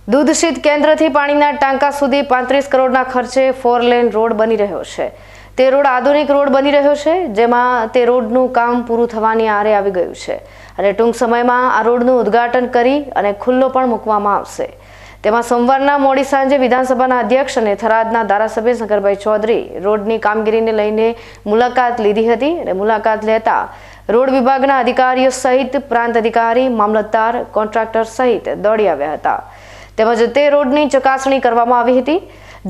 દૂધશીત કેન્દ્રથી પાણીના ટાંકા સુધી 35 કરોડના ખર્ચે 4 લેન રોડ બની રહ્યો છે। તે રોડ આધુનિક રોડ બની રહ્યો છે, જેમાં તે રોડનું કામ પૂરું થવાની આરે આવી ગયું છે અને ટૂંક સમયમાં આ રોડનું ઉદ્ઘાટન કરી અને ખુલ્લો પણ મૂકવામાં આવશે। તેમાં સોમવારના મોડી સાંજે વિધાનસભાના અધ્યક્ષ અને થરાદના ધારાસભ્ય શંકરભાઈ ચૌધરી રોડની કામગીરીને લઈને મુલાકાત લીધી હતી અને મુલાકાત લેતા રોડ વિભાગના અધિકારીઓ સહિત પ્રાંત અધિકારી, મામલતદાર, કોન્ટ્રાક્ટર સહિત દોડી આવ્યા હતા। તેમજ તે રોડની ચકાસણી કરવામાં આવી હતી।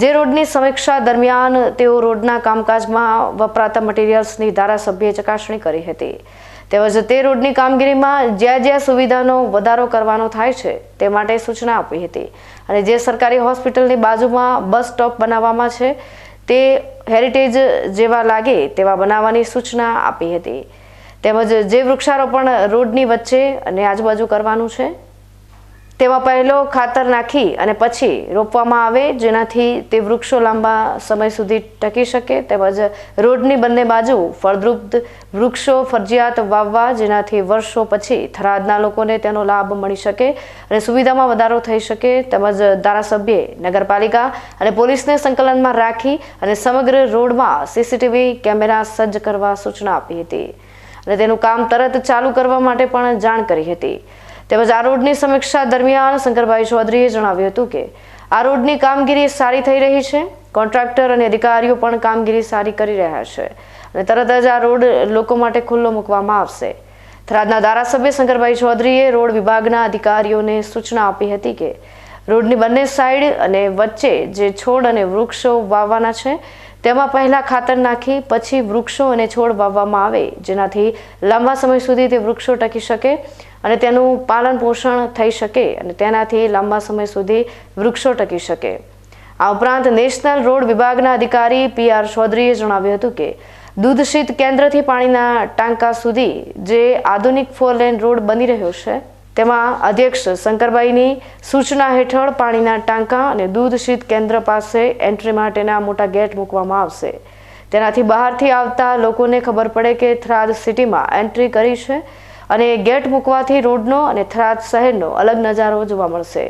જે રોડની સમીક્ષા દરમિયાન તેઓ રોડના કામકાજમાં વપરાતા મટીરીયલ્સની ધારાસભ્યએ ચકાસણી કરી હતી। તેમજ તે રોડની કામગીરીમાં જ્યાં જ્યાં સુવિધાનો વધારો કરવાનો થાય છે તે માટે સૂચના આપી હતી અને જે સરકારી હોસ્પિટલની બાજુમાં બસ સ્ટોપ બનાવવામાં છે તે હેરિટેજ જેવા લાગે તેવા બનાવવાની સૂચના આપી હતી। તેમજ જે વૃક્ષારોપણ રોડની વચ્ચે અને આજુબાજુ કરવાનું છે તેમાં પહેલો ખાતર નાખી અને પછી રોપવામાં આવે, જેનાથી તે વૃક્ષો લાંબા સમય સુધી ટકી શકે। તેમજ રોડની બંને બાજુ ફળદ્રુપ વૃક્ષો ફરજિયાત વાવવા, જેનાથી વર્ષો પછી થરાદના લોકોને તેનો લાભ મળી શકે અને સુવિધામાં વધારો થઈ શકે। તેમજ ધારાસભ્યે નગરપાલિકા અને પોલીસને સંકલનમાં રાખી અને સમગ્ર રોડમાં સીસીટીવી કેમેરા સજ્જ કરવા સૂચના આપી હતી અને તેનું કામ તરત ચાલુ કરવા માટે પણ જાણ કરી હતી। તેમજ આ રોડની સમીક્ષા દરમિયાન શંકરભાઈ ચૌધરીએ જણાવ્યું હતું કે આ રોડની કામગીરી સારી થઈ રહી છે। કોન્ટ્રાક્ટર અને અધિકારીઓ પણ કામગીરી સારી કરી રહ્યા છે અને તરત જ આ રોડ લોકો માટે ખુલ્લો મૂકવામાં આવશે। થરાદના ધારાસભ્ય શંકરભાઈ ચૌધરીએ રોડ વિભાગના અધિકારીઓને સૂચના આપી હતી કે રોડની બંને સાઈડ અને વચ્ચે જે છોડ અને વૃક્ષો વાવવાના છે તેમાં પહેલા ખાતર નાખી પછી વૃક્ષો અને છોડ વાવવામાં આવે, જેનાથી લાંબા સમય સુધી તે વૃક્ષો ટકી શકે અને તેનું પાલન પોષણ થઈ શકે અને તેનાથી લાંબા સમય સુધી વૃક્ષો ટકી શકે। આ ઉપરાંત નેશનલ રોડ વિભાગના અધિકારી PR ચૌધરીએ જણાવ્યું હતું કે દૂધશીત કેન્દ્રથી પાણીના ટાંકા સુધી જે આધુનિક 4 લેન રોડ બની રહ્યો છે તેમાં અધ્યક્ષ શંકરભાઈની સૂચના હેઠળ પાણીના ટાંકા અને દૂધશીત કેન્દ્ર પાસે એન્ટ્રી માટેના મોટા ગેટ મૂકવામાં આવશે। તેનાથી બહારથી આવતા લોકોને ખબર પડે કે થરાદ સિટીમાં એન્ટ્રી કરી છે અને ગેટ મૂકવાથી રોડનો અને થરાદ શહેરનો અલગ નજારો જોવા મળશે।